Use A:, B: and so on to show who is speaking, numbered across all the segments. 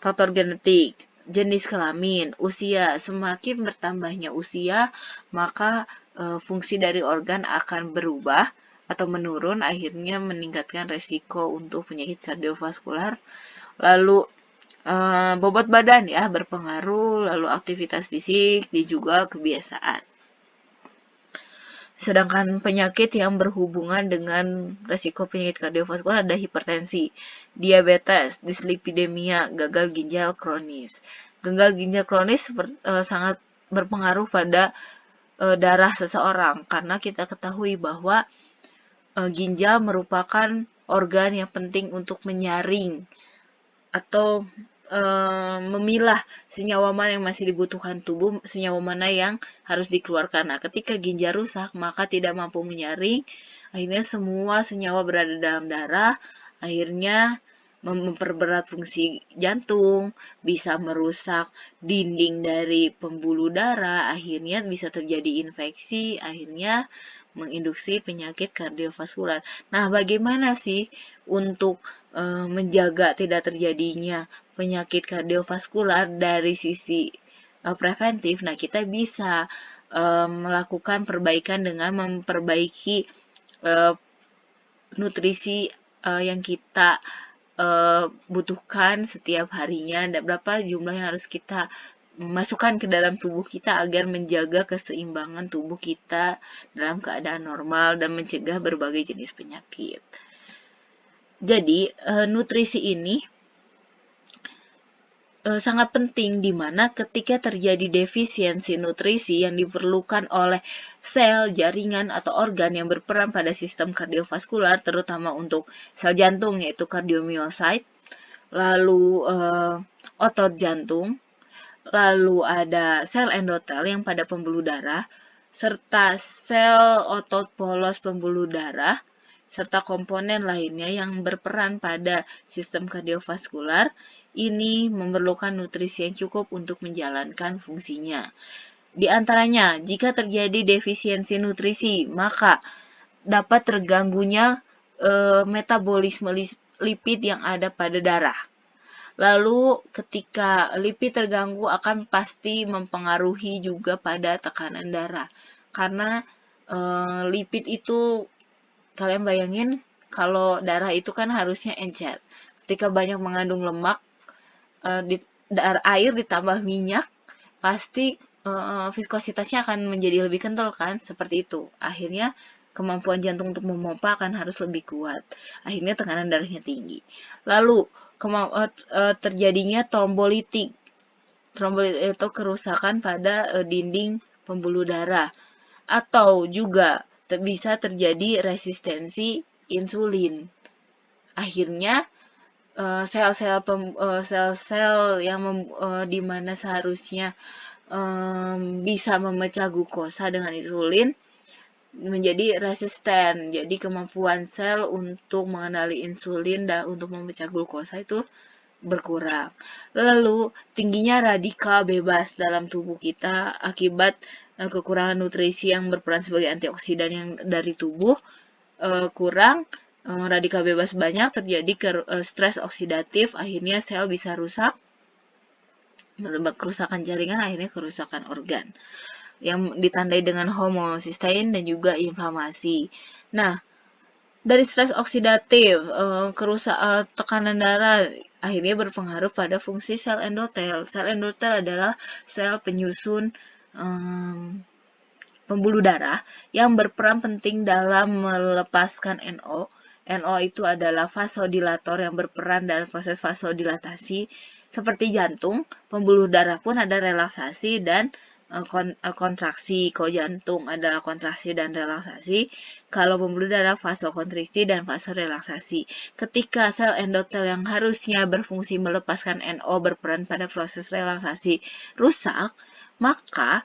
A: faktor genetik, jenis kelamin, usia. Semakin bertambahnya usia, maka fungsi dari organ akan berubah atau menurun, akhirnya meningkatkan resiko untuk penyakit kardiovaskular. Lalu bobot badan ya berpengaruh, lalu aktivitas fisik, dan juga kebiasaan. Sedangkan penyakit yang berhubungan dengan resiko penyakit kardiovaskular ada hipertensi, diabetes, dislipidemia, gagal ginjal kronis. Gagal ginjal kronis sangat berpengaruh pada darah seseorang, karena kita ketahui bahwa ginjal merupakan organ yang penting untuk menyaring atau memilah senyawa mana yang masih dibutuhkan tubuh, senyawa mana yang harus dikeluarkan. Nah, ketika ginjal rusak, maka tidak mampu menyaring, akhirnya semua senyawa berada dalam darah, akhirnya memperberat fungsi jantung, bisa merusak dinding dari pembuluh darah, akhirnya bisa terjadi infeksi, akhirnya menginduksi penyakit kardiovaskular. Nah, bagaimana sih untuk menjaga tidak terjadinya penyakit kardiovaskular dari sisi preventif? Nah, kita bisa melakukan perbaikan dengan memperbaiki nutrisi yang kita butuhkan setiap harinya, dan berapa jumlah yang harus kita masukkan ke dalam tubuh kita agar menjaga keseimbangan tubuh kita dalam keadaan normal dan mencegah berbagai jenis penyakit. Jadi, nutrisi ini sangat penting, di mana ketika terjadi defisiensi nutrisi yang diperlukan oleh sel, jaringan, atau organ yang berperan pada sistem kardiovaskular, terutama untuk sel jantung yaitu kardiomyosit, lalu otot jantung, lalu ada sel endotel yang pada pembuluh darah, serta sel otot polos pembuluh darah, serta komponen lainnya yang berperan pada sistem kardiovaskular. Ini memerlukan nutrisi yang cukup untuk menjalankan fungsinya. Di antaranya, jika terjadi defisiensi nutrisi, maka dapat terganggunya metabolisme lipid yang ada pada darah. Lalu ketika lipid terganggu akan pasti mempengaruhi juga pada tekanan darah. Karena lipid itu, kalian bayangin kalau darah itu kan harusnya encer. Ketika banyak mengandung lemak, air ditambah minyak, pasti viskositasnya akan menjadi lebih kental kan, seperti itu. Akhirnya kemampuan jantung untuk memompa akan harus lebih kuat. Akhirnya tekanan darahnya tinggi. Lalu terjadinya trombolitik. Trombolitik itu kerusakan pada dinding pembuluh darah. Atau juga bisa terjadi resistensi insulin. Akhirnya sel-sel yang di mana seharusnya bisa memecah glukosa dengan insulin menjadi resisten. Jadi kemampuan sel untuk mengenali insulin dan untuk memecah glukosa itu berkurang. Lalu tingginya radikal bebas dalam tubuh kita akibat kekurangan nutrisi yang berperan sebagai antioksidan yang dari tubuh kurang, radikal bebas banyak, terjadi stres oksidatif, akhirnya sel bisa rusak, kerusakan jaringan, akhirnya kerusakan organ yang ditandai dengan homocysteine dan juga inflamasi. Nah, dari stres oksidatif, tekanan darah akhirnya berpengaruh pada fungsi sel endotel. Sel endotel adalah sel penyusun pembuluh darah yang berperan penting dalam melepaskan NO. NO itu adalah vasodilator yang berperan dalam proses vasodilatasi. Seperti jantung, pembuluh darah pun ada relaksasi dan kontraksi. Kalau jantung adalah kontraksi dan relaksasi, kalau pembuluh darah vasokonstriksi dan vasorelaksasi. Ketika sel endotel yang harusnya berfungsi melepaskan NO berperan pada proses relaksasi rusak, maka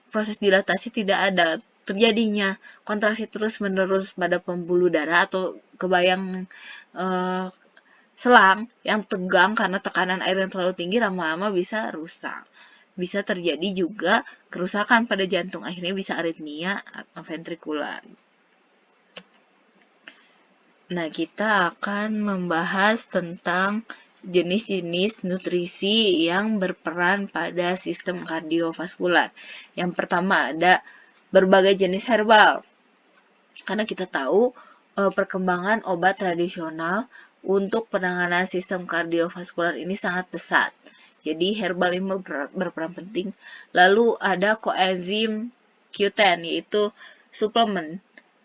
A: proses dilatasi tidak ada, terjadinya kontraksi terus-menerus pada pembuluh darah, atau kebayang selang yang tegang karena tekanan air yang terlalu tinggi, lama-lama bisa rusak. Bisa terjadi juga kerusakan pada jantung, akhirnya bisa aritmia ventrikular. Nah, kita akan membahas tentang jenis-jenis nutrisi yang berperan pada sistem kardiovaskular. Yang pertama ada berbagai jenis herbal. Karena kita tahu perkembangan obat tradisional untuk penanganan sistem kardiovaskular ini sangat pesat. Jadi herbal ini berperan penting. Lalu ada koenzim Q10, yaitu suplemen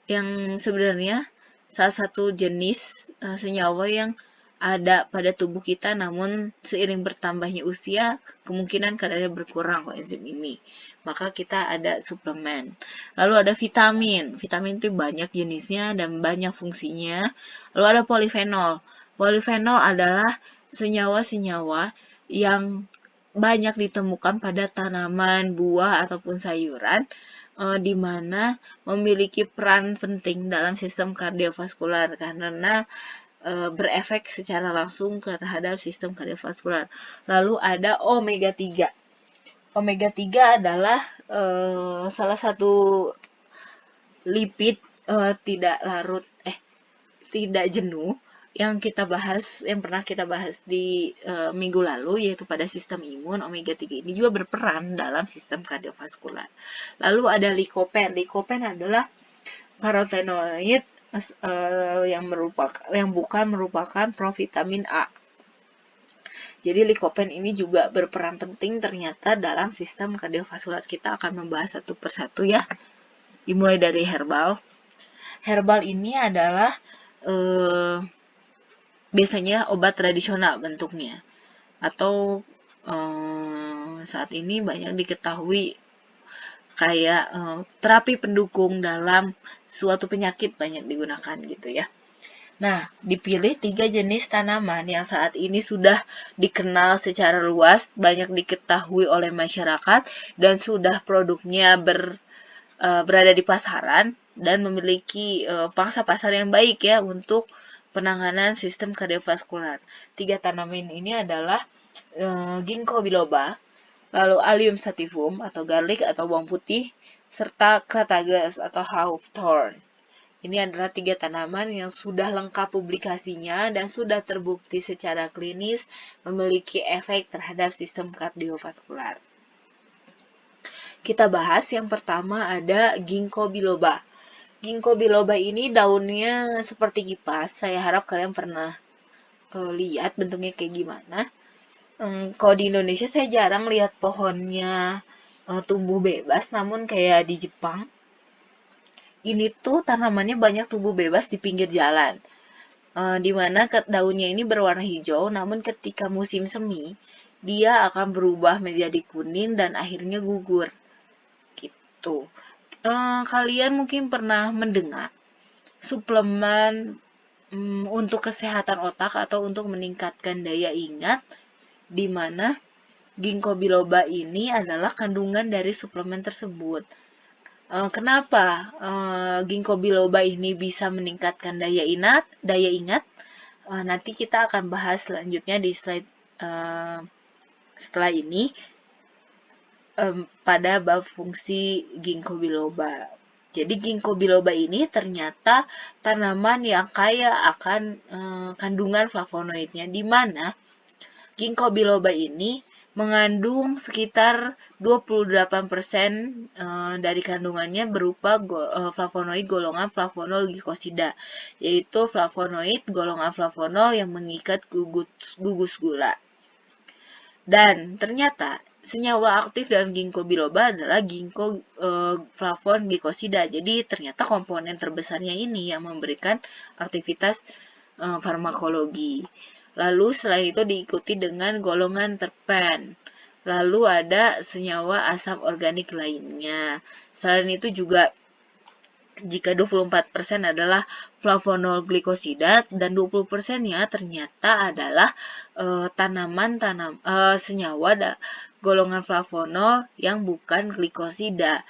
A: yang sebenarnya salah satu jenis senyawa yang ada pada tubuh kita, namun seiring bertambahnya usia, kemungkinan kadarnya berkurang koenzim ini. Maka kita ada suplemen. Lalu ada vitamin. Vitamin itu banyak jenisnya dan banyak fungsinya. Lalu ada polifenol. Polifenol adalah senyawa-senyawa yang banyak ditemukan pada tanaman, buah, ataupun sayuran, di mana memiliki peran penting dalam sistem kardiovaskular karena berefek secara langsung terhadap sistem kardiovaskular. Lalu ada omega 3. Omega 3 adalah salah satu lipid tidak jenuh yang pernah kita bahas di minggu lalu, yaitu pada sistem imun. Omega 3 ini juga berperan dalam sistem kardiovaskular. Lalu ada likopen. Likopen adalah karotenoid yang bukan merupakan provitamin A. Jadi likopen ini juga berperan penting ternyata dalam sistem kardiovaskular. Kita akan membahas satu persatu ya. Dimulai dari herbal. Herbal ini adalah biasanya obat tradisional bentuknya. Atau saat ini banyak diketahui kayak terapi pendukung dalam suatu penyakit banyak digunakan gitu ya. Nah, dipilih 3 jenis tanaman yang saat ini sudah dikenal secara luas, banyak diketahui oleh masyarakat, dan sudah produknya berada di pasaran dan memiliki pangsa pasar yang baik ya untuk penanganan sistem kardiovaskular. 3 tanaman ini adalah ginkgo biloba, lalu Allium sativum atau garlic atau bawang putih, serta Crataegus atau hawthorn. Ini adalah 3 tanaman yang sudah lengkap publikasinya dan sudah terbukti secara klinis memiliki efek terhadap sistem kardiovaskular. Kita bahas yang pertama ada ginkgo biloba. Ginkgo biloba ini daunnya seperti kipas. Saya harap kalian pernah lihat bentuknya kayak gimana. Kalau di Indonesia saya jarang lihat pohonnya tumbuh bebas, namun kayak di Jepang, ini tuh tanamannya banyak tumbuh bebas di pinggir jalan, di mana daunnya ini berwarna hijau, namun ketika musim semi, dia akan berubah menjadi kuning dan akhirnya gugur. Gitu. Kalian mungkin pernah mendengar suplemen untuk kesehatan otak atau untuk meningkatkan daya ingat, di mana ginkgo biloba ini adalah kandungan dari suplemen tersebut. Kenapa ginkgo biloba ini bisa meningkatkan daya ingat? Nanti kita akan bahas selanjutnya di slide setelah ini pada bab fungsi ginkgo biloba. Jadi ginkgo biloba ini ternyata tanaman yang kaya akan kandungan flavonoidnya, di mana ginkgo biloba ini mengandung sekitar 28% dari kandungannya berupa flavonoid golongan flavonol glikosida, yaitu flavonoid golongan flavonol yang mengikat gugus gula. Dan ternyata senyawa aktif dalam ginkgo biloba adalah ginkgo flavon glikosida. Jadi ternyata komponen terbesarnya ini yang memberikan aktivitas farmakologi. Lalu selain itu diikuti dengan golongan terpen. Lalu ada senyawa asam organik lainnya. Selain itu juga jika 24% adalah flavonol glikosida dan 20%-nya ternyata adalah senyawa golongan flavonol yang bukan glikosida.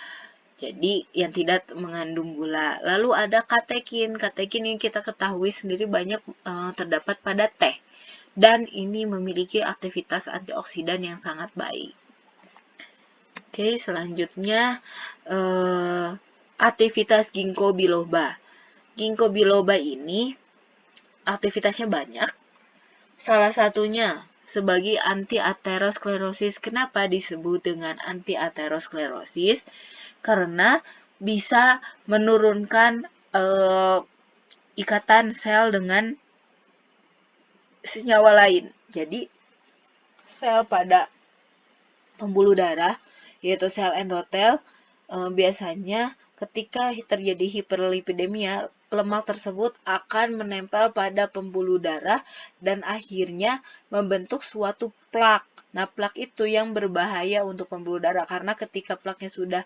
A: Jadi yang tidak mengandung gula. Lalu ada katekin. Katekin yang kita ketahui sendiri banyak terdapat pada teh. Dan ini memiliki aktivitas antioksidan yang sangat baik. Oke, selanjutnya aktivitas ginkgo biloba. Ginkgo biloba ini aktivitasnya banyak. Salah satunya sebagai anti-aterosklerosis. Kenapa disebut dengan anti-aterosklerosis? Karena bisa menurunkan ikatan sel dengan senyawa lain. Jadi sel pada pembuluh darah, yaitu sel endotel, biasanya ketika terjadi hiperlipidemia, lemak tersebut akan menempel pada pembuluh darah dan akhirnya membentuk suatu plak. Nah, plak itu yang berbahaya untuk pembuluh darah karena ketika plaknya sudah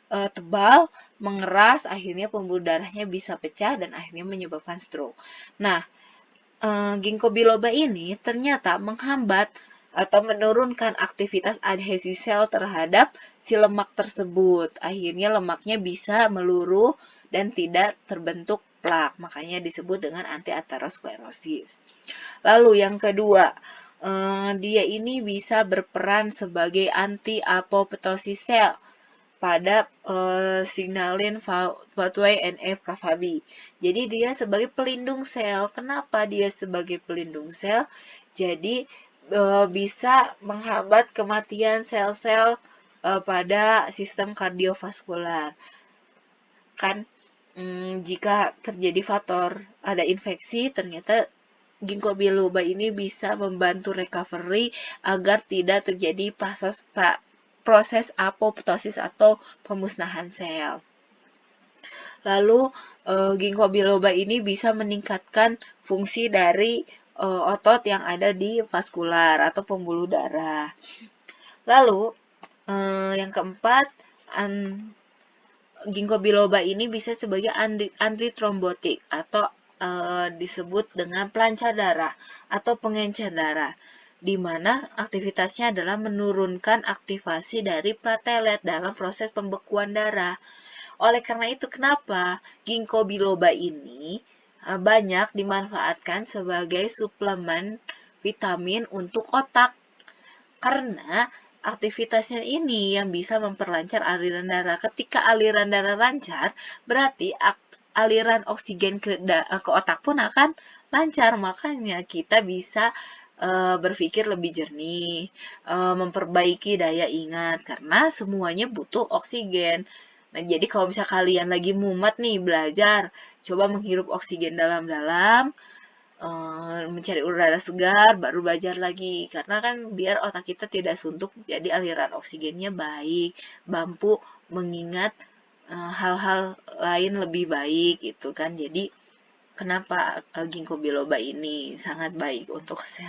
A: tebal, mengeras, akhirnya pembuluh darahnya bisa pecah dan akhirnya menyebabkan stroke. Nah, ginkgo biloba ini ternyata menghambat atau menurunkan aktivitas adhesi sel terhadap si lemak tersebut. Akhirnya lemaknya bisa meluruh dan tidak terbentuk plak. Makanya disebut dengan anti-aterosklerosis. Lalu yang kedua, dia ini bisa berperan sebagai anti-apoptosis sel pada signalin pathway NF-κB. Jadi dia sebagai pelindung sel. Kenapa dia sebagai pelindung sel? Jadi bisa menghambat kematian sel-sel pada sistem kardiovaskular. Kan jika terjadi faktor ada infeksi, ternyata ginkgo biloba ini bisa membantu recovery agar tidak terjadi proses apoptosis atau pemusnahan sel. Lalu ginkgo biloba ini bisa meningkatkan fungsi dari otot yang ada di vaskular atau pembuluh darah. Lalu yang keempat, ginkgo biloba ini bisa sebagai antitrombotik atau disebut dengan pelancar darah atau pengencer darah, di mana aktivitasnya adalah menurunkan aktivasi dari platelet dalam proses pembekuan darah. Oleh karena itu, kenapa ginkgo biloba ini banyak dimanfaatkan sebagai suplemen vitamin untuk otak? Karena aktivitasnya ini yang bisa memperlancar aliran darah. Ketika aliran darah lancar, berarti aliran oksigen ke otak pun akan lancar. Makanya kita bisa berpikir lebih jernih, memperbaiki daya ingat, karena semuanya butuh oksigen. Nah, jadi kalau misalnya kalian lagi mumet nih belajar, coba menghirup oksigen dalam-dalam, mencari udara segar, baru belajar lagi. Karena kan biar otak kita tidak suntuk, jadi aliran oksigennya baik, mampu mengingat hal-hal lain lebih baik, gitu kan. Jadi kenapa ginkgo biloba ini sangat baik untuk kesehatan.